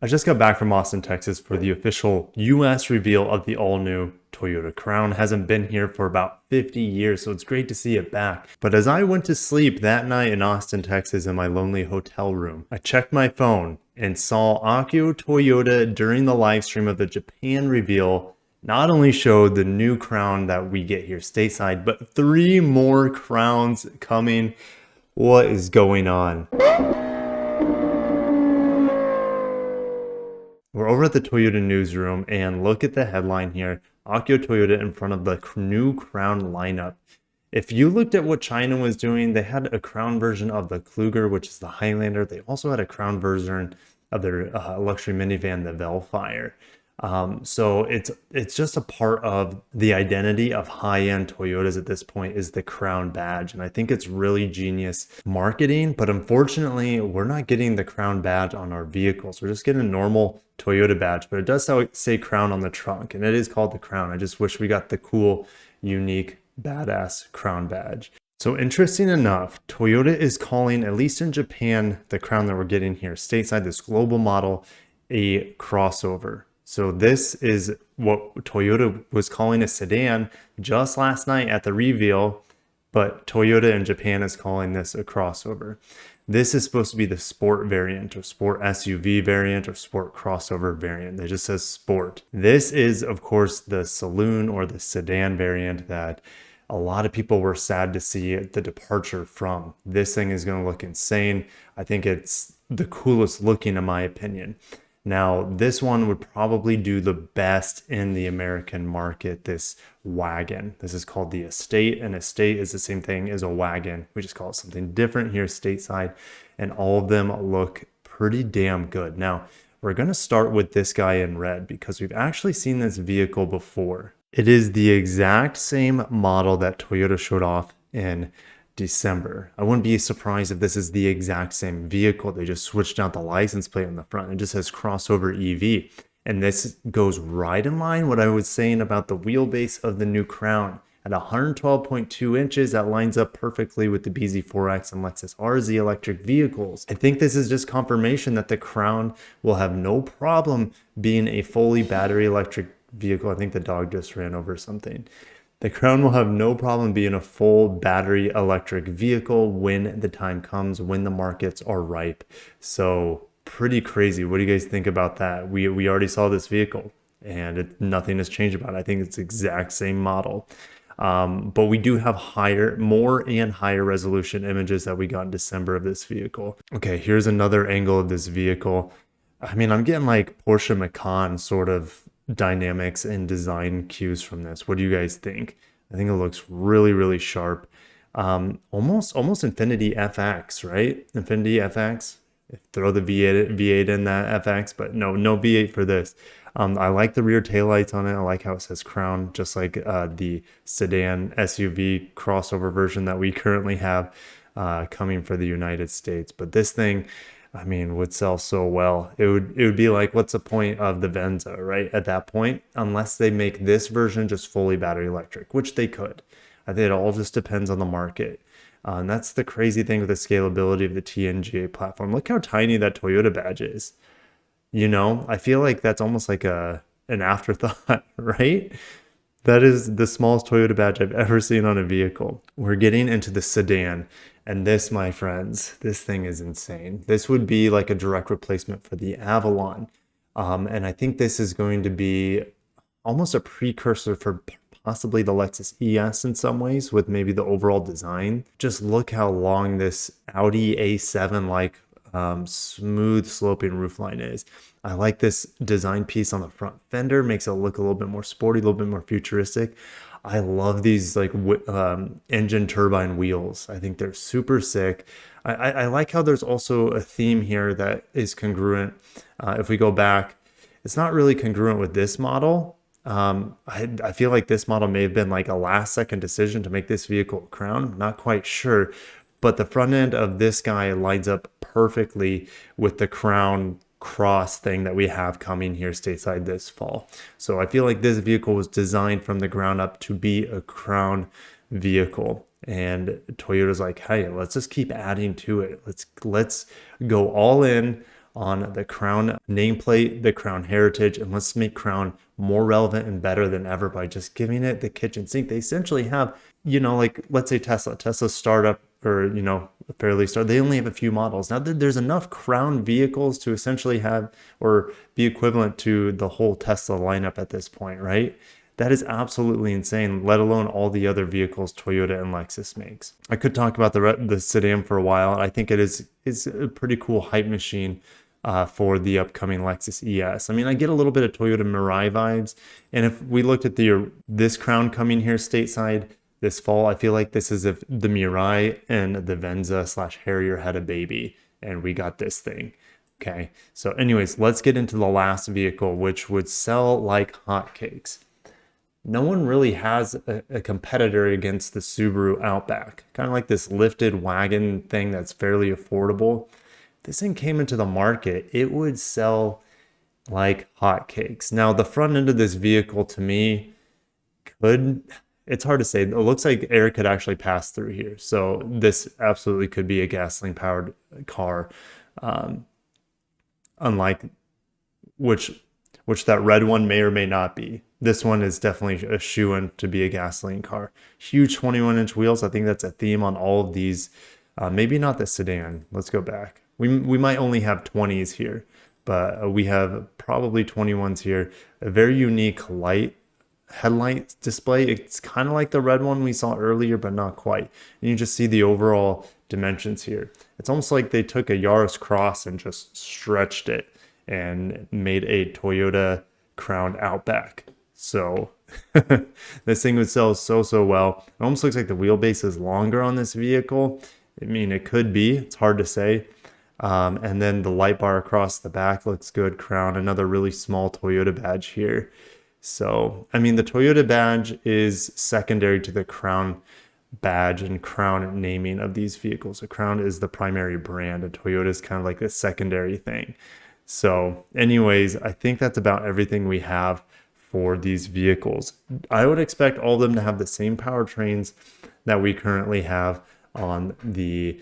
I just got back from Austin, Texas for the official US reveal of the all-new Toyota Crown. Hasn't been here for about 50 years, so it's great to see it back. But as I went to sleep that night in Austin, Texas in my lonely hotel room, I checked my phone and saw Akio Toyota during the live stream of the Japan reveal not only showed the new Crown that we get here stateside, but 3 more crowns coming. What is going on? We're over at the Toyota newsroom and look at the headline here. Akio Toyota in front of the new Crown lineup. If you looked at what China was doing, they had a Crown version of the Kluger, which is the Highlander. They also had a Crown version of their luxury minivan, the Velfire. So it's just a part of the identity of high-end Toyotas at this point is the Crown badge. And I think it's really genius marketing, but unfortunately, we're not getting the Crown badge on our vehicles. We're just getting a normal Toyota badge, but it does say Crown on the trunk, and it is called the Crown. I just wish we got the cool, unique, badass Crown badge. So interesting enough, Toyota is calling, at least in Japan, the Crown that we're getting here, stateside, this global model, a crossover. So this is what Toyota was calling a sedan just last night at the reveal, but Toyota in Japan is calling this a crossover. This is supposed to be the sport variant or sport SUV variant or sport crossover variant. It just says sport. This is, of course, the Saloon or the sedan variant that a lot of people were sad to see the departure from. This thing is going to look insane. I think it's the coolest looking in my opinion. Now, this one would probably do the best in the American market, this Wagon. This is called the Estate. An Estate is the same thing as a Wagon. We just call it something different here stateside, and all of them look pretty damn good. Now, we're going to start with this guy in red because we've actually seen this vehicle before. It is the exact same model that Toyota showed off in December. I wouldn't be surprised if this is the exact same vehicle. They just switched out the license plate on the front. It just says crossover EV. And this goes right in line what I was saying about the wheelbase of the new Crown. At 112.2 inches, that lines up perfectly with the BZ4X and Lexus RZ electric vehicles. I think this is just confirmation that the Crown will have no problem being a fully battery electric vehicle. I think the dog just ran over something. The Crown will have no problem being a full battery electric vehicle when the time comes, when the markets are ripe. So pretty crazy. What do you guys think about that? We already saw this vehicle and nothing has changed about it. I think it's the exact same model. But we do have more and higher resolution images that we got in December of this vehicle. Okay, here's another angle of this vehicle. I mean, I'm getting like Porsche Macan sort of dynamics and design cues from this. What do you guys think? I think it looks really, really sharp. Almost Infiniti FX, right? Infiniti FX. Throw the V8 in that FX, but no V8 for this. I like the rear taillights on it. I like how it says Crown, just like the sedan SUV crossover version that we currently have coming for the United States. But this thing, I mean, would sell so well. It would be like, what's the point of the Venza, right? At that point, unless they make this version just fully battery electric, which they could. I think it all just depends on the market. And that's the crazy thing with the scalability of the TNGA platform. Look how tiny that Toyota badge is. You know, I feel like that's almost like an afterthought, right? That is the smallest Toyota badge I've ever seen on a vehicle. We're getting into the sedan. And this, my friends, this thing is insane. This would be like a direct replacement for the Avalon. And I think this is going to be almost a precursor for possibly the Lexus ES in some ways with maybe the overall design. Just look how long this Audi A7-like smooth sloping roofline is. I like this design piece on the front fender, makes it look a little bit more sporty, a little bit more futuristic. I love these like engine turbine wheels. I think they're super sick. I like how there's also a theme here that is congruent. If we go back, it's not really congruent with this model. I feel like this model may have been like a last second decision to make this vehicle a Crown. Not quite sure. But the front end of this guy lines up perfectly with the Crown cross thing that we have coming here stateside this fall. So I feel like this vehicle was designed from the ground up to be a Crown vehicle. And Toyota's like, hey, let's just keep adding to it. Let's go all in on the Crown nameplate, the Crown heritage, and let's make Crown more relevant and better than ever by just giving it the kitchen sink. They essentially have, like let's say Tesla's startup, or fairly start, they only have a few models. Now there's enough Crown vehicles to essentially have or be equivalent to the whole Tesla lineup at this point, right? That is absolutely insane, let alone all the other vehicles Toyota and Lexus makes. I could talk about the sedan for a while. I think it is a pretty cool hype machine for the upcoming Lexus ES. I mean, I get a little bit of Toyota Mirai vibes. And if we looked at this Crown coming here stateside this fall, I feel like this is if the Mirai and the Venza / Harrier had a baby and we got this thing. Okay, so anyways, let's get into the last vehicle, which would sell like hotcakes. No one really has a competitor against the Subaru Outback. Kind of like this lifted wagon thing that's fairly affordable. If this thing came into the market, it would sell like hotcakes. Now, the front end of this vehicle to me it's hard to say. It looks like air could actually pass through here. So this absolutely could be a gasoline powered car. Unlike which that red one may or may not be. This one is definitely a shoo-in to be a gasoline car. Huge 21-inch wheels. I think that's a theme on all of these. Maybe not the sedan. Let's go back. We might only have 20s here, but we have probably 21s here. A very unique headlight display. It's kind of like the red one we saw earlier, but not quite. And you just see the overall dimensions here. It's almost like they took a Yaris Cross and just stretched it and made a Toyota Crown Outback. So this thing would sell so well. It almost looks like the wheelbase is longer on this vehicle. I mean, it could be. It's hard to say. And then the light bar across the back looks good. Crown, another really small Toyota badge here. So, I mean, the Toyota badge is secondary to the Crown badge and Crown naming of these vehicles. So Crown is the primary brand and Toyota is kind of like the secondary thing. So anyways, I think that's about everything we have for these vehicles. I would expect all of them to have the same powertrains that we currently have on the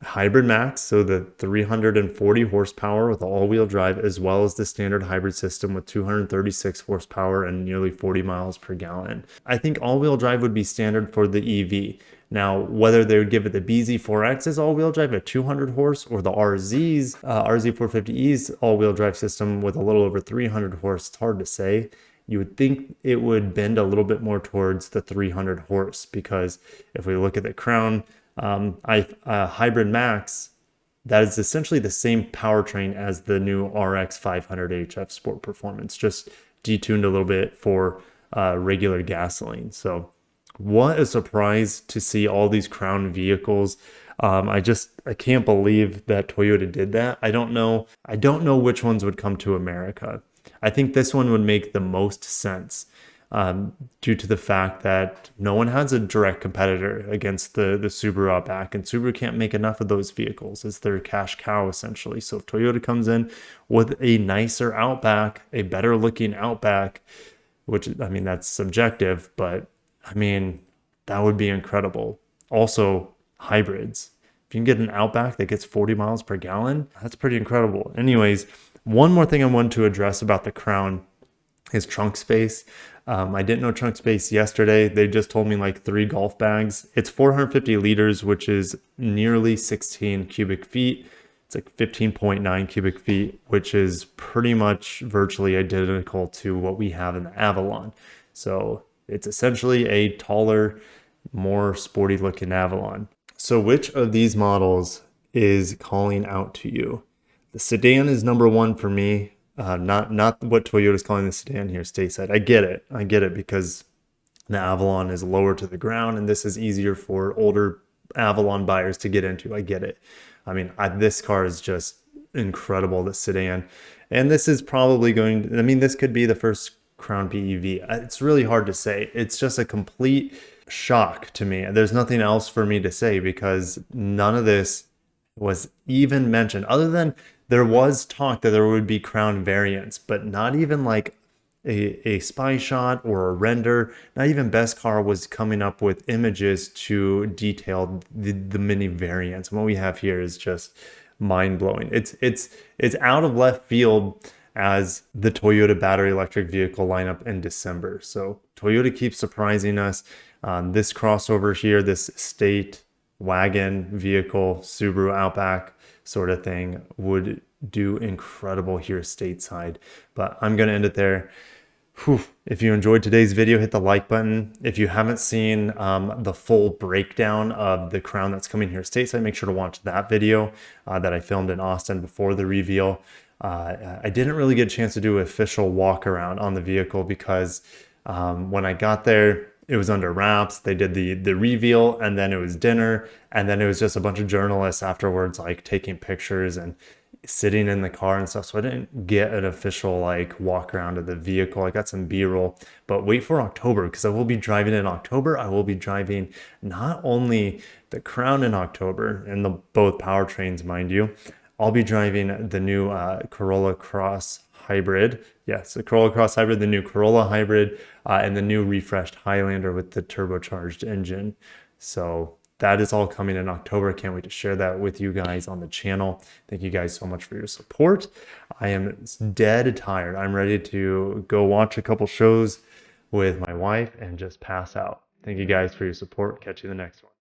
Hybrid Max, so the 340 horsepower with all-wheel drive, as well as the standard hybrid system with 236 horsepower and nearly 40 miles per gallon. I think all-wheel drive would be standard for the EV. Now, whether they would give it the BZ4X as all-wheel drive at 200 horse or the RZ450E's all-wheel drive system with a little over 300 horse, it's hard to say. You would think it would bend a little bit more towards the 300 horse because if we look at the Crown Hybrid Max, that is essentially the same powertrain as the new RX 500 HF Sport Performance, just detuned a little bit for regular gasoline. So what a surprise to see all these Crown vehicles. I can't believe that Toyota did that. I don't know which ones would come to America. I think this one would make the most sense due to the fact that no one has a direct competitor against the Subaru Outback, and Subaru can't make enough of those vehicles. It's their cash cow essentially. So if Toyota comes in with a nicer Outback, a better looking Outback, which, I mean, that's subjective, but I mean, that would be incredible. Also, hybrids. If you can get an Outback that gets 40 miles per gallon, that's pretty incredible. Anyways, one more thing I wanted to address about the Crown is trunk space. I didn't know trunk space yesterday. They just told me like 3 golf bags. It's 450 liters, which is nearly 16 cubic feet. It's like 15.9 cubic feet, which is pretty much virtually identical to what we have in the Avalon. So it's essentially a taller, more sporty looking Avalon. So which of these models is calling out to you? The sedan is number 1 for me. Not what Toyota's calling the sedan here stateside. I get it because the Avalon is lower to the ground and this is easier for older Avalon buyers to get into. I get it. I mean, this car is just incredible, the sedan. And this is probably this could be the first Crown PEV. It's really hard to say. It's just a complete shock to me. There's nothing else for me to say because none of this was even mentioned, other than there was talk that there would be Crown variants, but not even like a spy shot or a render. Not even Best Car was coming up with images to detail the mini variants. And what we have here is just mind-blowing. It's out of left field as the Toyota battery electric vehicle lineup in December. So Toyota keeps surprising us. This crossover here, this state wagon vehicle, Subaru Outback sort of thing would do incredible here stateside. But I'm going to end it there. Whew. If you enjoyed today's video, hit the like button. If you haven't seen the full breakdown of the Crown that's coming here stateside, make sure to watch that video that I filmed in Austin before the reveal. I didn't really get a chance to do an official walk around on the vehicle because when I got there, it was under wraps. They did the reveal, and then it was dinner, and then it was just a bunch of journalists afterwards, like taking pictures and sitting in the car and stuff. So I didn't get an official like walk around of the vehicle. I got some B-roll, but wait for October because I will be driving in October. I will be driving not only the Crown in October and the both powertrains, mind you. I'll be driving the new Corolla Cross Hybrid. Yes, the Corolla Cross Hybrid, the new Corolla Hybrid, and the new refreshed Highlander with the turbocharged engine. So that is all coming in October. Can't wait to share that with you guys on the channel. Thank you guys so much for your support. I am dead tired. I'm ready to go watch a couple shows with my wife and just pass out. Thank you guys for your support. Catch you in the next one.